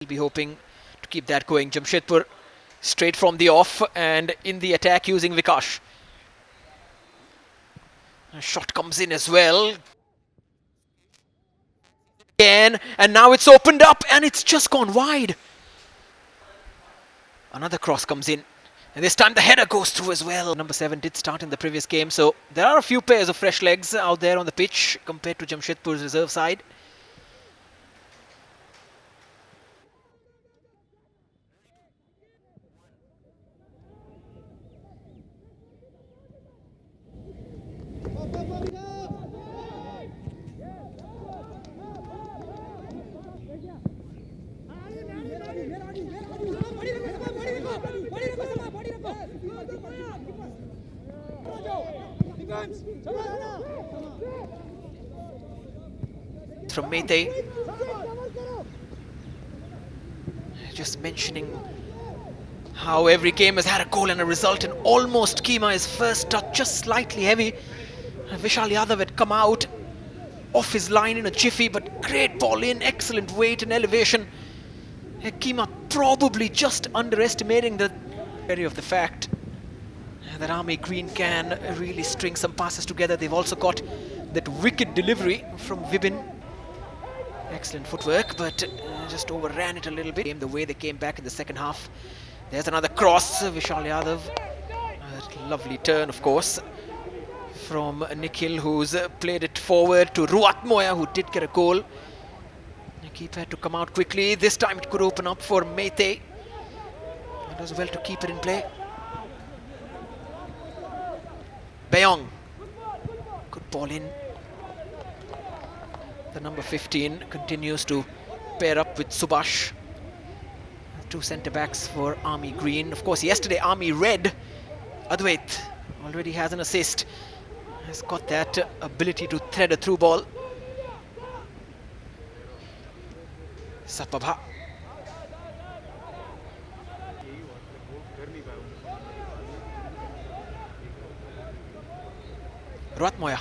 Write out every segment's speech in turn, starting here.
be hoping to keep that going. Jamshedpur straight from the off and in the attack using Vikash. A shot comes in as well. Again, and now it's opened up and it's just gone wide. Another cross comes in. And this time the header goes through as well. Number 7 did start in the previous game, so there are a few pairs of fresh legs out there on the pitch compared to Jamshedpur's reserve side. From Mete. Just mentioning how every game has had a goal and a result, and almost Keema's first touch just slightly heavy. Vishal Yadav had come out off his line in a jiffy, but great ball in, excellent weight and elevation. Keema probably just underestimating the area of the fact that Army Green can really string some passes together. They've also got that wicked delivery from Vibin. Excellent footwork, but just overran it a little bit. The way they came back in the second half. There's another cross, Vishal Yadav. A lovely turn, of course, from Nikhil, who's played it forward to Ruat Moya, who did get a goal. The keeper had to come out quickly. This time it could open up for Mete. It does well to keep it in play. Bayong. Good ball in. The number 15 continues to pair up with Subhash. Two centre-backs for Army Green. Of course, yesterday Army Red, Advait already has an assist. Has got that ability to thread a through ball. Sapabha. Ruatmoya.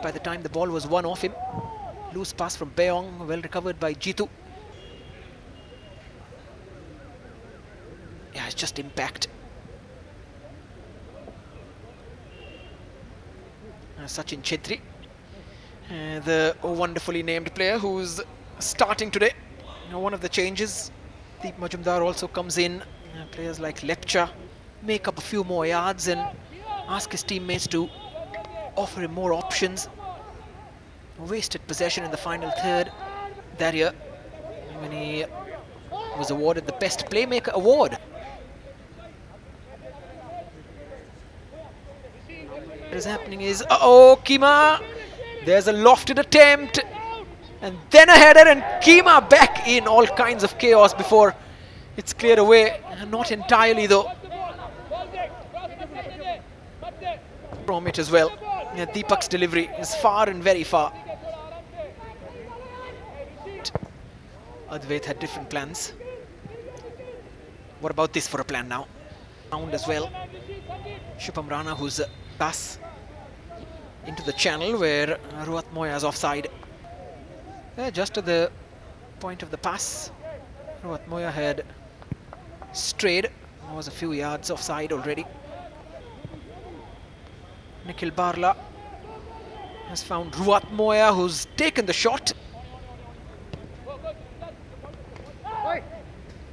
By the time the ball was won off him. Loose pass from Bayong, well recovered by Jitu. Yeah, it's just impact. Sochin Chhetri, the wonderfully named player who's starting today. One of the changes. Deep Majumdar also comes in. Players like Lepcha make up a few more yards and ask his teammates to offer him more options. Wasted possession in the final third that year when he was awarded the Best Playmaker award. What is happening is, Keema, there's a lofted attempt and then a header, and Keema back in. All kinds of chaos before it's cleared away. Not entirely though from it as well. Yeah, Deepak's delivery is far and very far. Advait had different plans. What about this for a plan now? Round as well. Shubham Rana, who's pass into the channel where Ruat Moya is offside. Just at the point of the pass, Ruat Moya had strayed. Was a few yards offside already. Nikhil Barla has found Ruat Moya, who's taken the shot.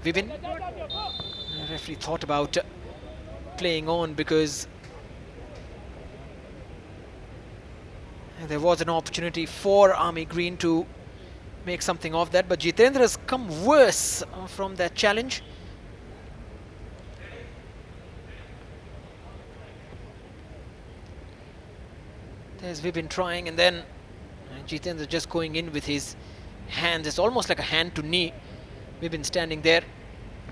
Vibin. The referee thought about playing on because there was an opportunity for Army Green to make something of that, but Jitendra has come worse from that challenge. There's Vibin trying, and then Jitendra just going in with his hands. It's almost like a hand to knee. Vibin standing there,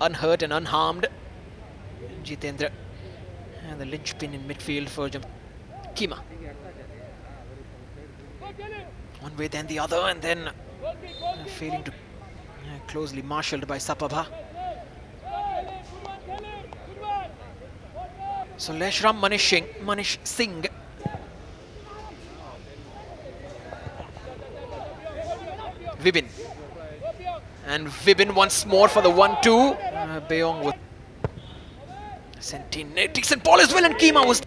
unhurt and unharmed. Jitendra and the linchpin in midfield for Keema. One way then the other, and then failing to closely marshalled by Sapabha. So Leshram Manish Singh. Vibin. And Vibin once more for the 1-2. Beong with sent in a decent ball as well, and Kima was...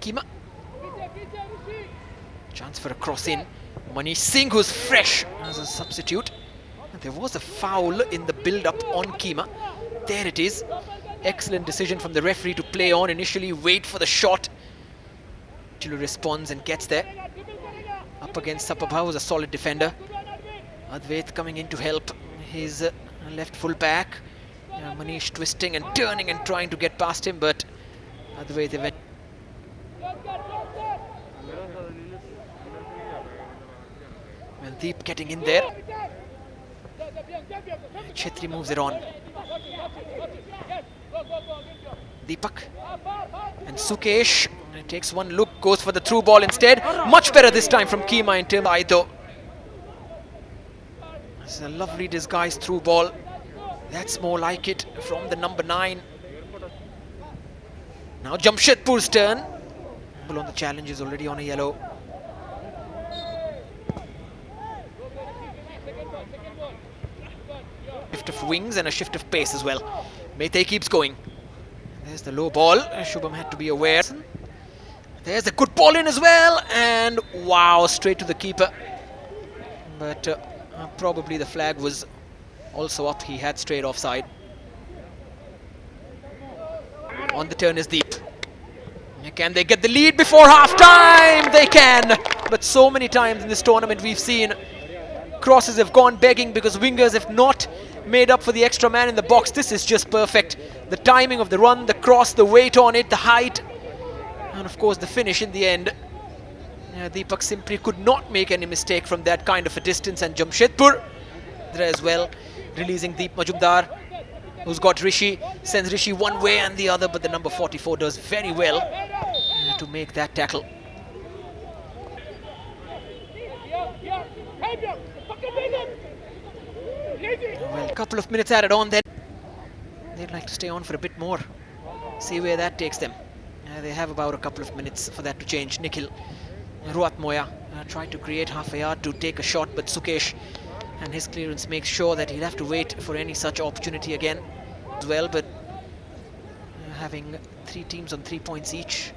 Kima. Chance for a cross in. Manish Singh, who's fresh as a substitute. There was a foul in the build-up on Kima. There it is. Excellent decision from the referee to play on initially, wait for the shot till he responds and gets there. Up against Sapabha, who's a solid defender. Advait coming in to help his left full back. Manish twisting and turning and trying to get past him, but Advait eventually... Well, Deep getting in there. Chhetri moves it on. Deepak and Sukesh takes one look, goes for the through ball instead. Much better this time from Kima in terms of Aido. It's a lovely disguised through ball. That's more like it from the number 9. Now Jamshedpur's turn. On the challenge is already on a yellow. Shift of wings and a shift of pace as well. Mehtai keeps going. There's the low ball. Shubham had to be aware. There's a good ball in as well. And wow, straight to the keeper. But probably the flag was also up. He had straight offside. On the turn is Deep. Can they get the lead before half-time? They can. But so many times in this tournament we've seen crosses have gone begging because wingers have not made up for the extra man in the box. This is just perfect. The timing of the run, the cross, the weight on it, the height, and of course the finish in the end. Deepak simply could not make any mistake from that kind of a distance, and Jamshedpur there as well, releasing Deep Majumdar, who's got Rishi, sends Rishi one way and the other, but the number 44 does very well to make that tackle. Well, a couple of minutes added on, then they'd like to stay on for a bit more, see where that takes them. They have about a couple of minutes for that to change. Nikhil Ruat Moya tried to create half a yard to take a shot, but Sukesh and his clearance makes sure that he'll have to wait for any such opportunity again as well. But having 3 teams on 3 points each,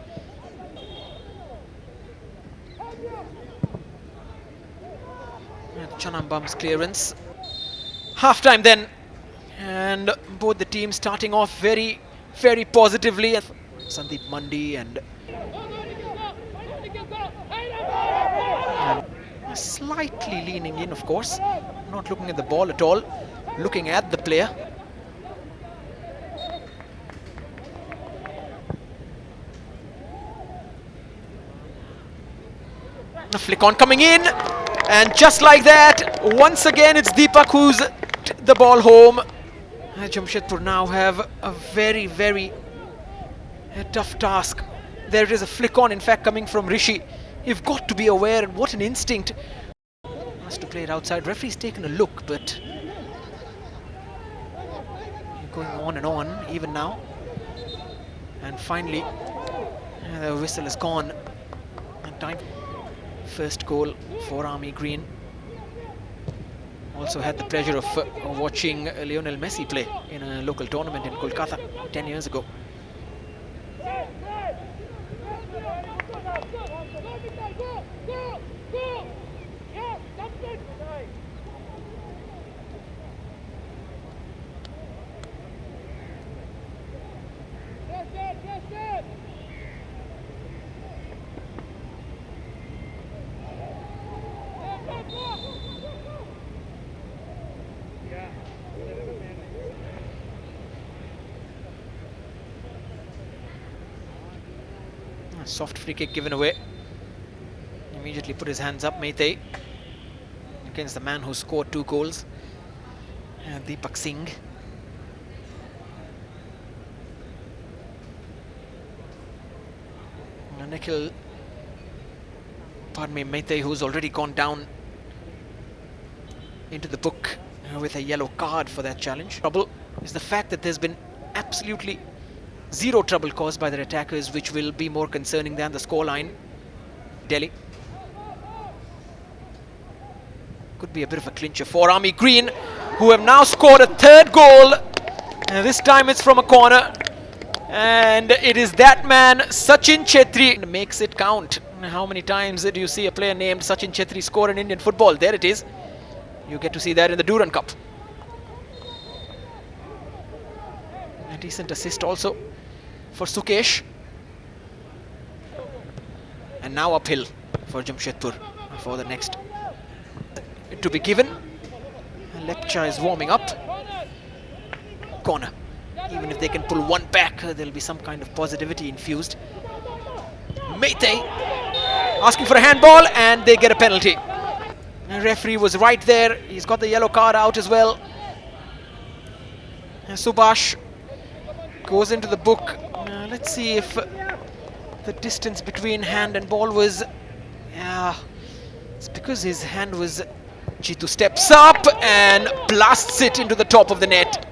Chanambam's clearance. Half-time then, and both the teams starting off very, very positively. Sandeep Mandi and slightly leaning in, of course, not looking at the ball at all, looking at the player. A flick on coming in, and just like that, once again it's Deepak who's the ball home. Jamshedpur now have a very, very tough task. There it is, a flick on, in fact, coming from Rishi. You've got to be aware, and what an instinct. Has to play it outside. Referee's taken a look, but going on and on even now. And finally, the whistle is gone. And time. First goal for Army Green. Also had the pleasure of watching Lionel Messi play in a local tournament in Kolkata 10 years ago. Soft free kick given away. Immediately put his hands up, Mehtai, against the man who scored 2 goals, Deepak Singh. Nikhil, pardon me, Mehtai, who's already gone down into the book with a yellow card for that challenge. Trouble is the fact that there's been absolutely zero trouble caused by their attackers, which will be more concerning than the scoreline. Delhi. Could be a bit of a clincher for Army Green, who have now scored a third goal. And this time it's from a corner. And it is that man, Sochin Chhetri, makes it count. How many times do you see a player named Sochin Chhetri score in Indian football? There it is. You get to see that in the Durand Cup. A decent assist also for Sukesh. And now uphill for Jamshedpur for the next to be given. Lepcha is warming up. Corner. Even if they can pull one back, there'll be some kind of positivity infused. Mehte asking for a handball, and they get a penalty. The referee was right there. He's got the yellow card out as well. And Subhash goes into the book. Let's see if the distance between hand and ball was... it's because his hand was... Jitu steps up and blasts it into the top of the net.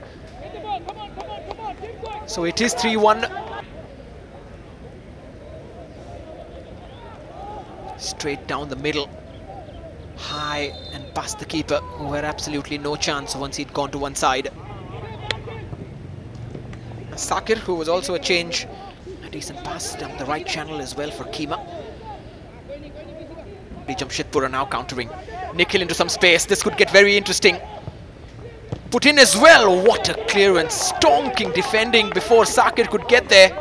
So it is 3-1. Straight down the middle. High and past the keeper, who had absolutely no chance once he'd gone to one side. Sakir, who was also a change. A decent pass down the right channel as well for Keema. The Jamshedpur are now countering. Nikhil into some space. This could get very interesting. Put in as well. What a clearance. Stonking defending before Sakir could get there.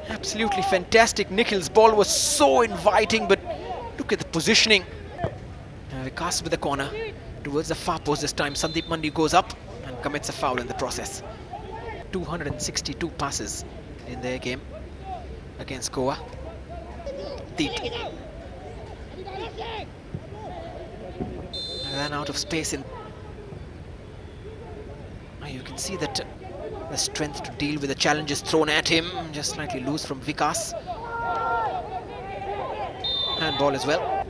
Absolutely fantastic. Nikhil's ball was so inviting, but look at the positioning. Vikas with the corner towards the far post this time. Sandeep Mandi goes up and commits a foul in the process. 262 passes in their game against Goa. Deep. Ran out of space in. You can see that the strength to deal with the challenges thrown at him. Just slightly loose from Vikas. And ball as well.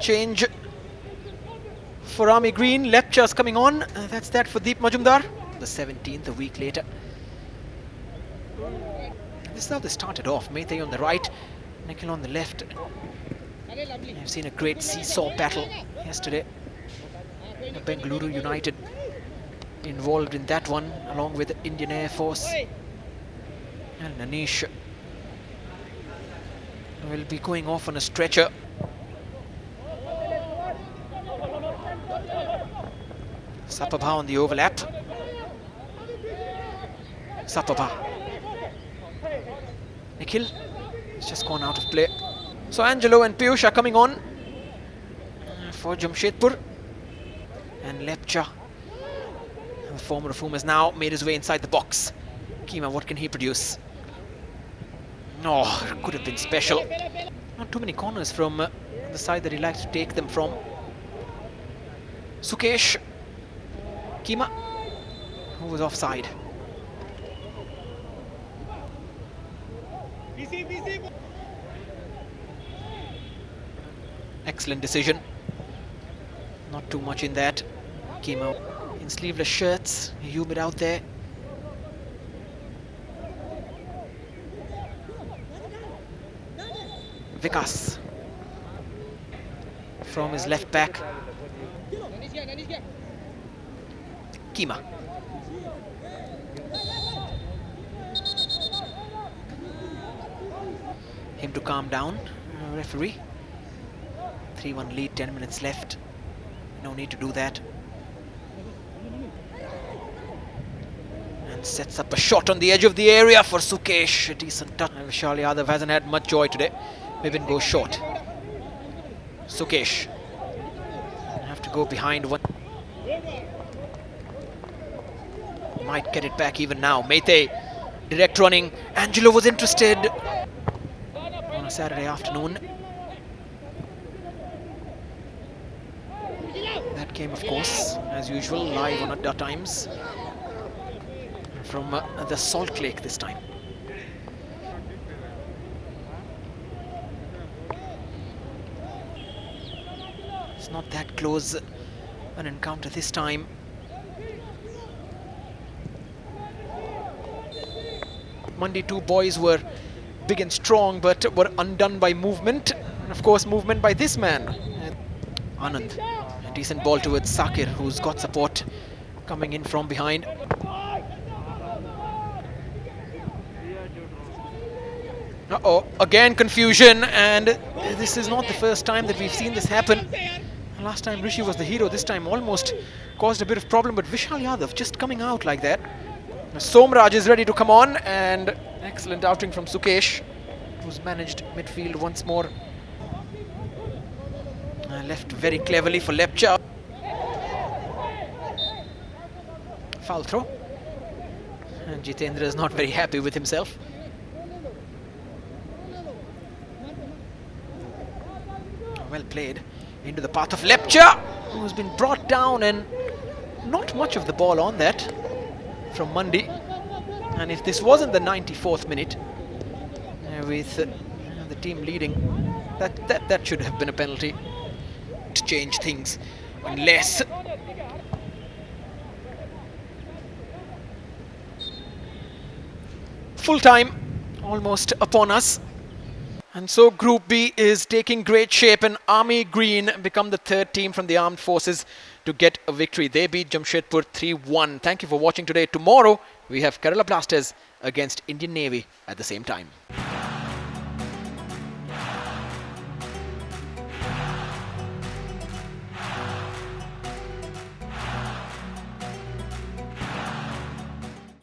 Change for Army Green. Lepcha's coming on. That's that for Deep Majumdar. The 17th, a week later. This is how they started off. Mehte on the right, Nikhil on the left. I've seen a great seesaw battle yesterday. Bengaluru United involved in that one, along with the Indian Air Force. And Anish will be going off on a stretcher. Sapabha on the overlap. Sapabha. Nikhil has just gone out of play. So Angelo and Piyush are coming on for Jamshedpur. And Lepcha, the former of whom has now made his way inside the box. Keema, what can he produce? No, it could have been special. Not too many corners from the side that he likes to take them from. Sukesh. Keema, who was offside. Excellent decision. Not too much in that. Keema in sleeveless shirts, humid out there. Vikas from his left back. Keema. Him to calm down, referee. 3-1 lead, 10 minutes left. No need to do that. And sets up a shot on the edge of the area for Sukesh. A decent touch. Vishal Yadav hasn't had much joy today. Bibin goes short. Sukesh. Have to go behind one. Might get it back even now. Mehte, direct running. Angelo was interested on a Saturday afternoon. That game, of course, as usual, live on Addatimes from the Salt Lake this time. It's not that close an encounter this time. Mandi 2 boys were big and strong, but were undone by movement. And of course, movement by this man, Anand. A decent ball towards Sakir, who's got support coming in from behind. Uh-oh, again confusion, and this is not the first time that we've seen this happen. Last time Rishi was the hero, this time almost caused a bit of problem, but Vishal Yadav just coming out like that. Somraj is ready to come on, and excellent outing from Sukesh, who's managed midfield once more. Left very cleverly for Lepcha. Foul throw. And Jitendra is not very happy with himself. Well played. Into the path of Lepcha, who's been brought down, and not much of the ball on that from Mandi. And if this wasn't the 94th minute, with the team leading, that should have been a penalty to change things, unless full time almost upon us. And so Group B is taking great shape, and Army Green become the third team from the armed forces to get a victory. They beat Jamshedpur 3-1. Thank you for watching today. Tomorrow we have Kerala Blasters against Indian Navy at the same time.